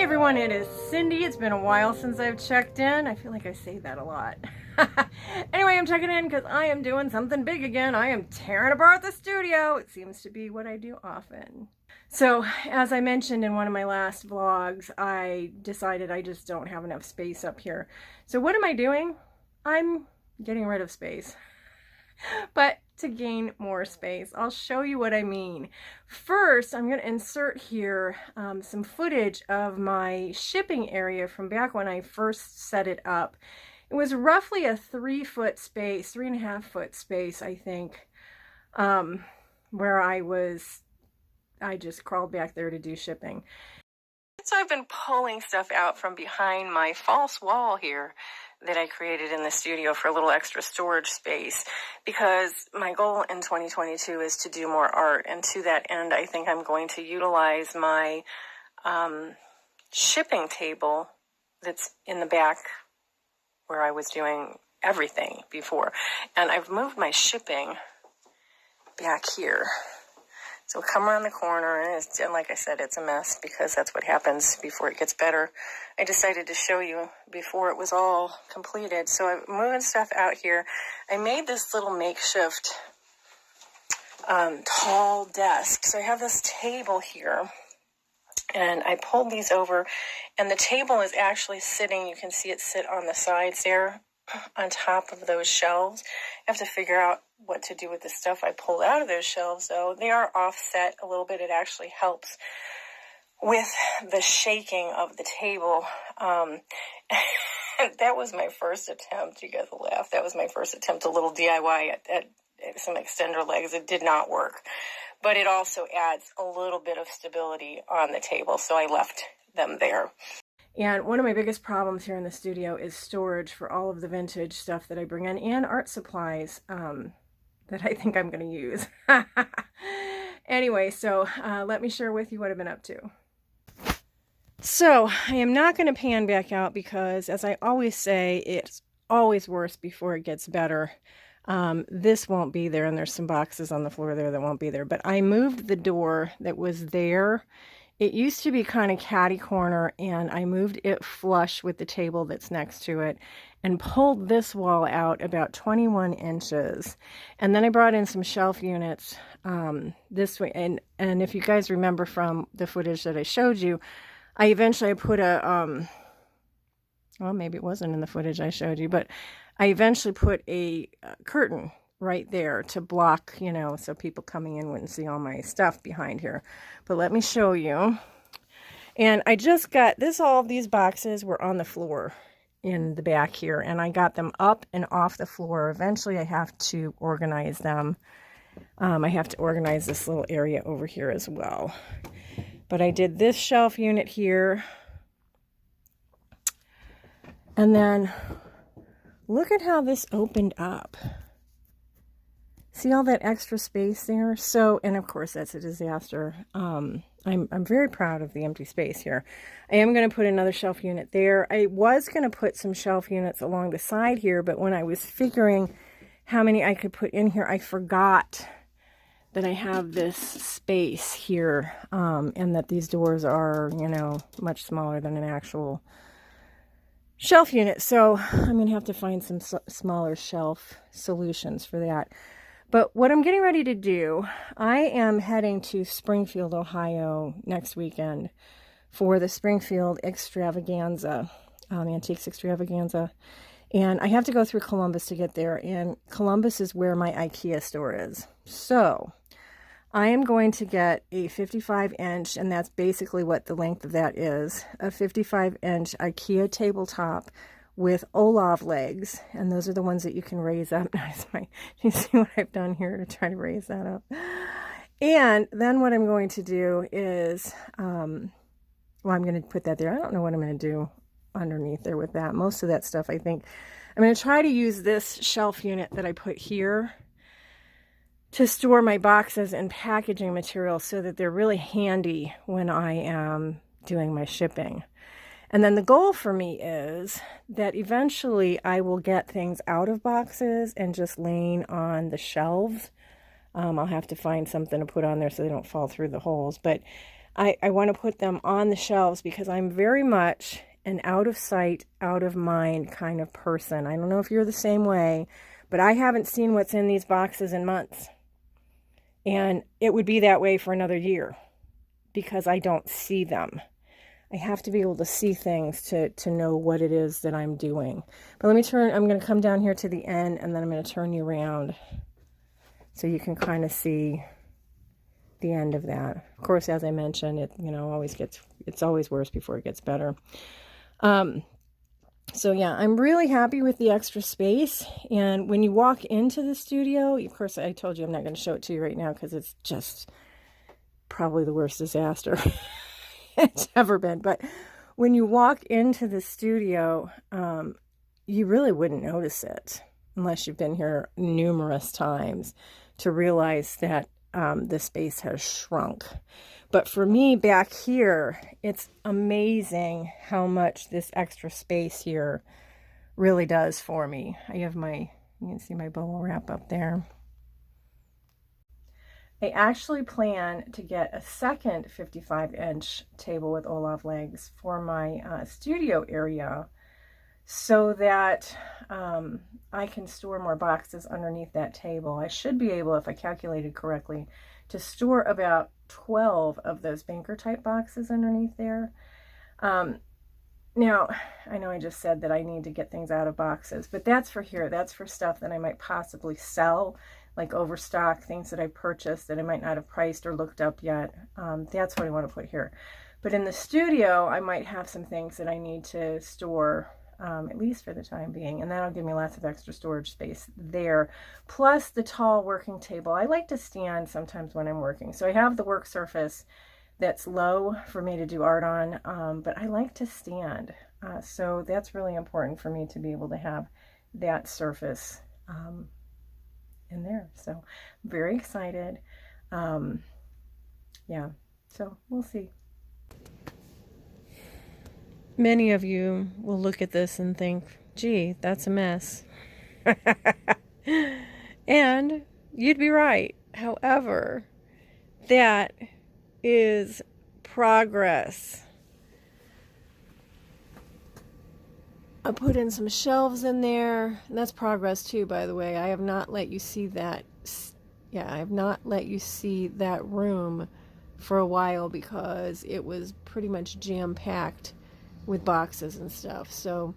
Hey everyone, it is Cindy. It's been a while since I've checked in. I feel like I say that a lot. Anyway, I'm checking in because I am doing something big again. I am tearing apart the studio. It seems to be what I do often. So, as I mentioned in one of my last vlogs, I decided I just don't have enough space up here. So what am I doing? I'm getting rid of space. But to gain more space, I'll show you what I mean. First, I'm going to insert here some footage of my shipping area from back when I first set it up. It was roughly a 3-foot space, 3.5-foot space, I think, where I just crawled back there to do shipping. So I've been pulling stuff out from behind my false wall here that I created in the studio for a little extra storage space, because my goal in 2022 is to do more art, and to that end I think I'm going to utilize my shipping table that's in the back where I was doing everything before, and I've moved my shipping back here. So come around the corner, and like I said, it's a mess because that's what happens before it gets better. I decided to show you before it was all completed. So I'm moving stuff out here. I made this little makeshift tall desk. So I have this table here, and I pulled these over, and the table is actually sitting, you can see it sit on the sides there, on top of those shelves. I have to figure out what to do with the stuff I pulled out of those shelves, though. They are offset a little bit. It actually helps with the shaking of the table. That was my first attempt. You guys will laugh. That was my first attempt, a little DIY at some extender legs. It did not work, but it also adds a little bit of stability on the table, so I left them there. And one of my biggest problems here in the studio is storage for all of the vintage stuff that I bring in, and art supplies that I think I'm going to use. Anyway, so let me share with you what I've been up to. So I am not going to pan back out because, as I always say, it's always worse before it gets better. This won't be there, and there's some boxes on the floor there that won't be there. But I moved the door that was there. It used to be kind of catty corner, and I moved it flush with the table that's next to it and pulled this wall out about 21 inches. And then I brought in some shelf units this way. And if you guys remember from the footage that I showed you, I eventually put a, well, maybe it wasn't in the footage I showed you, but I eventually put a curtain right there to block, you know, so people coming in wouldn't see all my stuff behind here. But let me show you. And I just got this, all of these boxes were on the floor in the back here, and I got them up and off the floor. Eventually I have to organize them. I have to organize this little area over here as well. But I did this shelf unit here. And then look at how this opened up. See all that extra space there? So, and of course that's a disaster. I'm very proud of the empty space here. I am going to put another shelf unit there. I was going to put some shelf units along the side here, but when I was figuring how many I could put in here, I forgot that I have this space here, and that these doors are, you know, much smaller than an actual shelf unit. So I'm going to have to find some smaller shelf solutions for that. But what I'm getting ready to do, I am heading to Springfield, Ohio next weekend for the Springfield Extravaganza, Antiques Extravaganza. And I have to go through Columbus to get there. And Columbus is where my IKEA store is. So I am going to get a 55-inch, and that's basically what the length of that is, a 55-inch IKEA tabletop with Olaf legs, and those are the ones that you can raise up. You see what I've done here to try to raise that up? And then what I'm going to do is, well, I'm going to put that there. I don't know what I'm going to do underneath there with that. Most of that stuff, I think, I'm going to try to use this shelf unit that I put here to store my boxes and packaging material so that they're really handy when I am doing my shipping. And then the goal for me is that eventually I will get things out of boxes and just laying on the shelves. I'll have to find something to put on there so they don't fall through the holes. But I want to put them on the shelves because I'm very much an out of sight, out of mind kind of person. I don't know if you're the same way, but I haven't seen what's in these boxes in months. And it would be that way for another year because I don't see them. I have to be able to see things to know what it is that I'm doing. But let me turn, I'm going to come down here to the end, and then I'm going to turn you around so you can kind of see the end of that. Of course, as I mentioned, it, you know, it's always worse before it gets better. So yeah, I'm really happy with the extra space. And when you walk into the studio, of course, I told you I'm not going to show it to you right now because it's just probably the worst disaster it's ever been. But when you walk into the studio, you really wouldn't notice it unless you've been here numerous times to realize that the space has shrunk. But for me back here, it's amazing how much this extra space here really does for me. I have you can see my bubble wrap up there. I actually plan to get a second 55-inch table with Olaf legs for my studio area so that I can store more boxes underneath that table. I should be able, if I calculated correctly, to store about 12 of those banker type boxes underneath there. Now, I know I just said that I need to get things out of boxes, but that's for here. That's for stuff that I might possibly sell, like overstock, things that I purchased that I might not have priced or looked up yet. That's what I want to put here. But in the studio, I might have some things that I need to store, at least for the time being, and that'll give me lots of extra storage space there. Plus the tall working table. I like to stand sometimes when I'm working. So I have the work surface that's low for me to do art on, but I like to stand. So that's really important for me to be able to have that surface in there. So I'm very excited. Yeah, so we'll see. Many of you will look at this and think, gee, that's a mess. And you'd be right. However, that is progress. I put in some shelves in there, and that's progress too, by the way. I have not let you see that. Yeah, I have not let you see that room for a while because it was pretty much jam-packed with boxes and stuff. So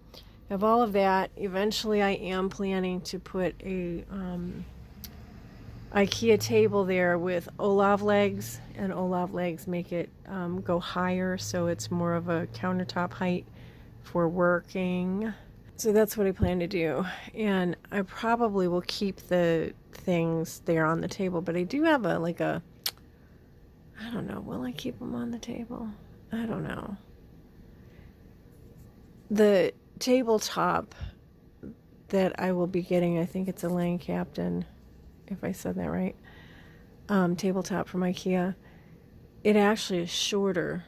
I have all of that. Eventually I am planning to put a IKEA table there with Olaf legs, and Olaf legs make it go higher, so it's more of a countertop height for working. So that's what I plan to do, and I probably will keep the things there on the table, but I do have I don't know, will I keep them on the table? I don't know. The tabletop that I will be getting, I think it's a Lang Captain, if I said that right, tabletop from IKEA. It actually is shorter.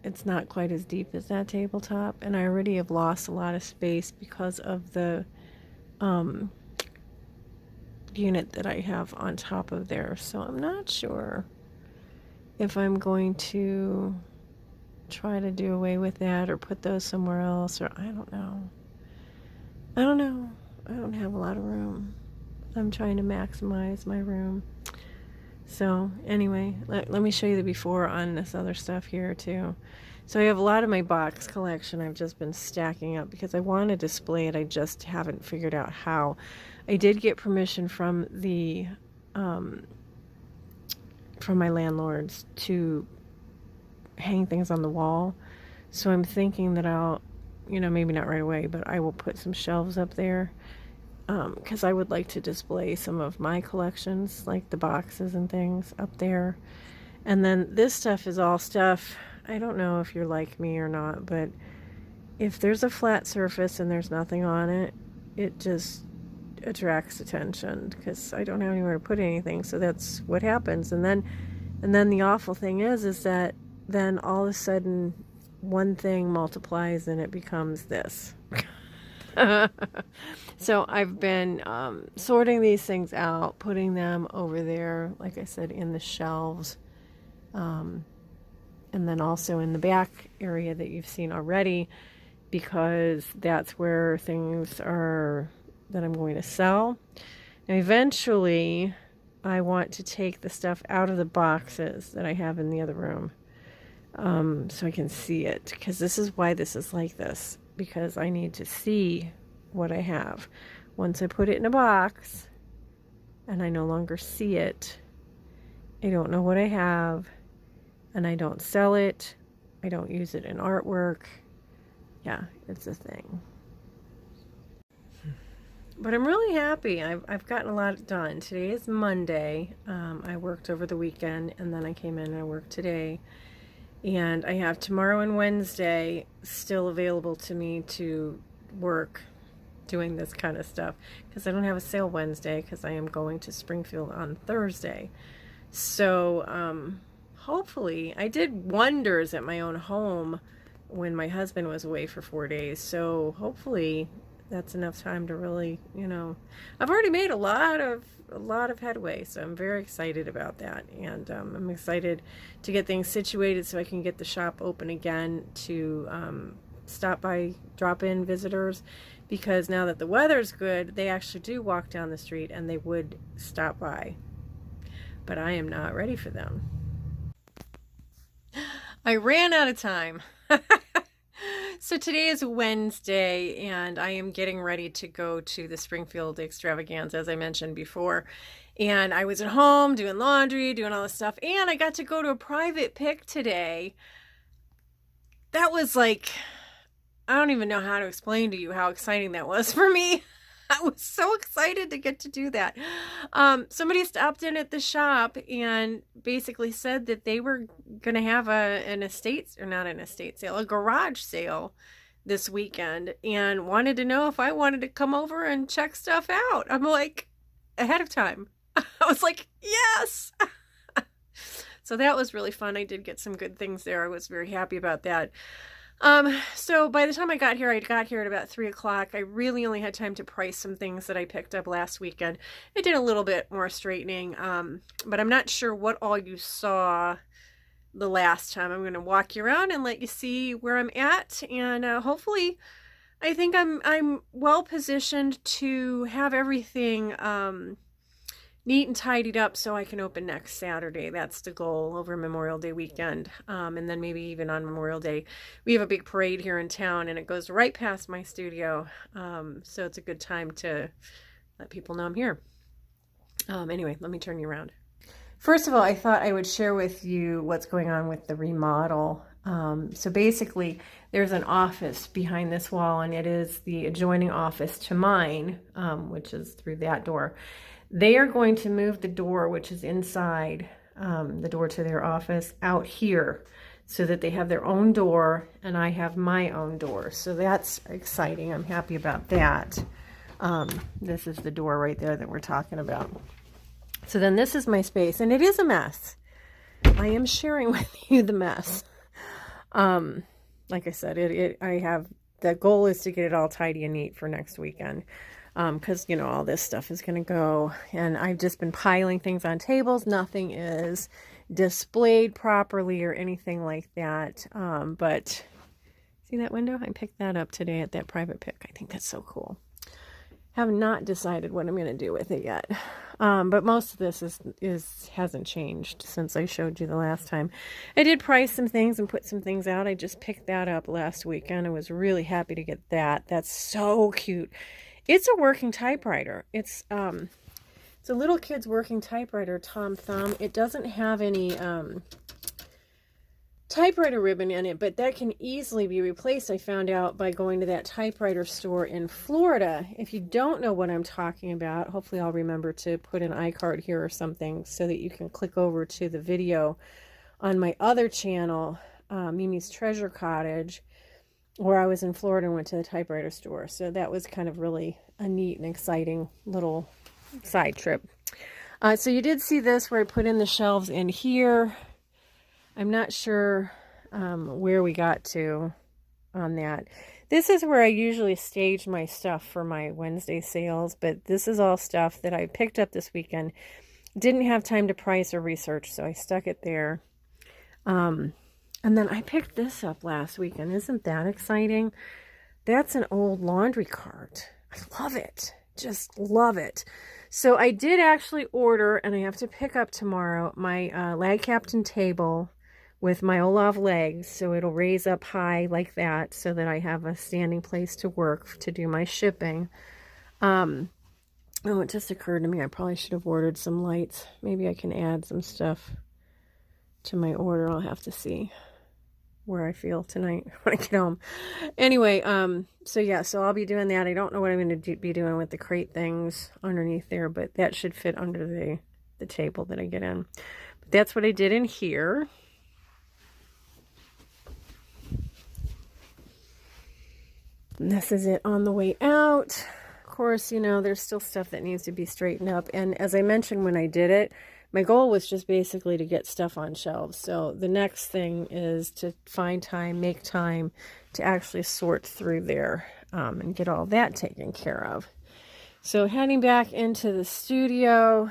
It's not quite as deep as that tabletop, and I already have lost a lot of space because of the unit that I have on top of there. So I'm not sure if I'm going to try to do away with that or put those somewhere else, or I don't know. I don't have a lot of room. I'm trying to maximize my room. So anyway, let me show you the before on this other stuff here too. So I have a lot of my box collection I've just been stacking up because I want to display it. I just haven't figured out how. I did get permission from the from my landlords to hang things on the wall. So I'm thinking that I'll, maybe not right away, but I will put some shelves up there because I would like to display some of my collections, like the boxes and things up there. And then this stuff is all stuff, I don't know if you're like me or not, but if there's a flat surface and there's nothing on it, it just attracts attention because I don't have anywhere to put anything. So that's what happens. And then the awful thing is that then all of a sudden one thing multiplies and it becomes this. So I've been sorting these things out, putting them over there, like I said, in the shelves. and then also in the back area that you've seen already, because that's where things are that I'm going to sell. Now, eventually, I want to take the stuff out of the boxes that I have in the other room, so I can see it, because this is why this is like this, because I need to see what I have. Once I put it in a box and I no longer see it, I don't know what I have, and I don't sell it. I don't use it in artwork. Yeah, it's a thing. But I'm really happy. I've gotten a lot done. Today is Monday. I worked over the weekend, and then I came in and I worked today. And I have tomorrow and Wednesday still available to me to work doing this kind of stuff, because I don't have a sale Wednesday because I am going to Springfield on Thursday. So hopefully, I did wonders at my own home when my husband was away for 4 days. So hopefully that's enough time to really, I've already made a lot of headway, so I'm very excited about that. And I'm excited to get things situated so I can get the shop open again to stop by, drop in visitors, because now that the weather's good, they actually do walk down the street and they would stop by. But I am not ready for them. I ran out of time. So today is Wednesday, and I am getting ready to go to the Springfield extravaganza, as I mentioned before. And I was at home doing laundry, doing all this stuff, and I got to go to a private pick today. That was like, I don't even know how to explain to you how exciting that was for me. I was so excited to get to do that. Somebody stopped in at the shop and basically said that they were going to have an estate, or not an estate sale, a garage sale this weekend, and wanted to know if I wanted to come over and check stuff out. I'm like, ahead of time. I was like, yes. So that was really fun. I did get some good things there. I was very happy about that. So by the time I got here at about 3 o'clock. I really only had time to price some things that I picked up last weekend. I did a little bit more straightening, but I'm not sure what all you saw the last time. I'm going to walk you around and let you see where I'm at, and hopefully, I think I'm well positioned to have everything neat and tidied up so I can open next Saturday. That's the goal, over Memorial Day weekend. And then maybe even on Memorial Day. We have a big parade here in town, and it goes right past my studio. So it's a good time to let people know I'm here. Anyway, let me turn you around. First of all, I thought I would share with you what's going on with the remodel. So basically, there's an office behind this wall, and it is the adjoining office to mine, which is through that door. They are going to move the door, which is inside, the door to their office, out here so that they have their own door and I have my own door. So that's exciting. I'm happy about that. This is the door right there that we're talking about. So then this is my space, and it is a mess. I am sharing with you the mess. Like I said, the goal is to get it all tidy and neat for next weekend. Because, all this stuff is going to go, and I've just been piling things on tables. Nothing is displayed properly or anything like that. But see that window? I picked that up today at that private pick. I think that's so cool. Have not decided what I'm going to do with it yet. But most of this hasn't changed since I showed you the last time. I did price some things and put some things out. I just picked that up last weekend. I was really happy to get that. That's so cute. It's a working typewriter. It's a little kid's working typewriter, Tom Thumb. It doesn't have any typewriter ribbon in it, but that can easily be replaced, I found out, by going to that typewriter store in Florida. If you don't know what I'm talking about, hopefully I'll remember to put an iCard here or something so that you can click over to the video on my other channel, Mimi's Treasure Cottage, where I was in Florida and went to the typewriter store. So that was kind of really a neat and exciting little side trip. So you did see this where I put in the shelves in here. I'm not sure where we got to on that. This is where I usually stage my stuff for my Wednesday sales, but this is all stuff that I picked up this weekend. Didn't have time to price or research, so I stuck it there. And then I picked this up last weekend. Isn't that exciting? That's an old laundry cart. I love it. Just love it. So I did actually order, and I have to pick up tomorrow, my Lag Captain table with my Olaf legs. So it'll raise up high like that so that I have a standing place to work to do my shipping. Oh, it just occurred to me I probably should have ordered some lights. Maybe I can add some stuff to my order. I'll have to see where I feel tonight when I get home. Anyway, so yeah, so I'll be doing that. I don't know what I'm going to be doing with the crate things underneath there, but that should fit under the table that I get in. But that's what I did in here. And this is it on the way out. Of course, you know, there's still stuff that needs to be straightened up. And as I mentioned when I did it, my goal was just basically to get stuff on shelves. So the next thing is to find time, make time to actually sort through there and get all that taken care of. So heading back into the studio,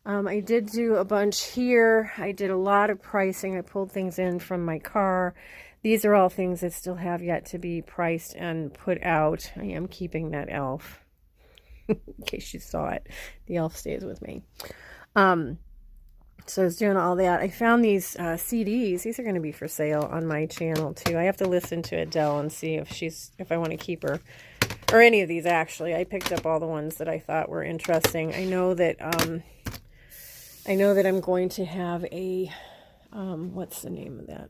I did do a bunch here. I did a lot of pricing. I pulled things in from my car. These are all things that still have yet to be priced and put out. I am keeping that elf in case you saw it. The elf stays with me. So I was doing all that. I found these CDs. These are going to be for sale on my channel too. I have to listen to Adele and see if I want to keep her, or any of these actually. I picked up all the ones that I thought were interesting. I know that I'm going to have a what's the name of that?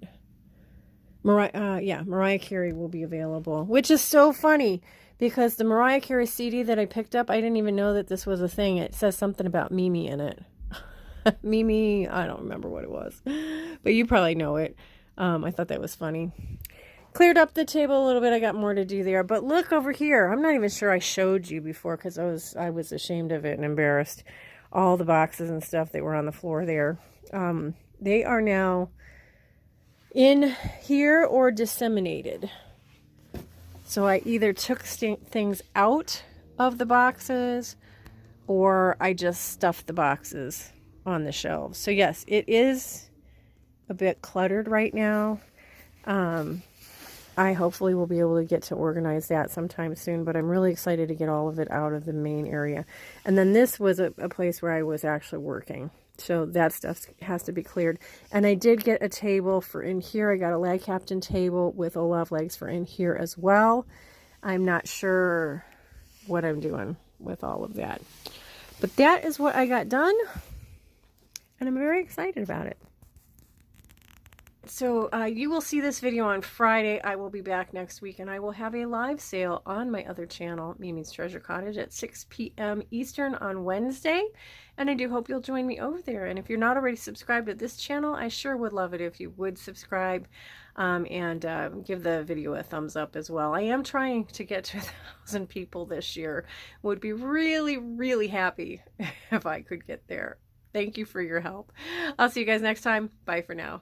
Mariah Carey will be available, which is so funny because the Mariah Carey CD that I picked up, I didn't even know that this was a thing. It says something about Mimi in it. Mimi, I don't remember what it was, but you probably know it. I thought that was funny. Cleared up the table a little bit. I got more to do there, but look over here. I'm not even sure I showed you before because I was ashamed of it and embarrassed. All the boxes and stuff that were on the floor there. They are now in here or disseminated. So I either took things out of the boxes or I just stuffed the boxes on the shelves. So yes, it is a bit cluttered right now. I hopefully will be able to get to organize that sometime soon, but I'm really excited to get all of it out of the main area. And then this was a place where I was actually working. So that stuff has to be cleared. And I did get a table for in here. I got a Lag Captain table with Olaf legs for in here as well. I'm not sure what I'm doing with all of that. But that is what I got done. And I'm very excited about it. So you will see this video on Friday. I will be back next week and I will have a live sale on my other channel, Mimi's Treasure Cottage, at 6 p.m. Eastern on Wednesday. And I do hope you'll join me over there. And if you're not already subscribed to this channel, I sure would love it if you would subscribe and give the video a thumbs up as well. I am trying to get to 1,000 people this year. Would be really, really happy if I could get there. Thank you for your help. I'll see you guys next time. Bye for now.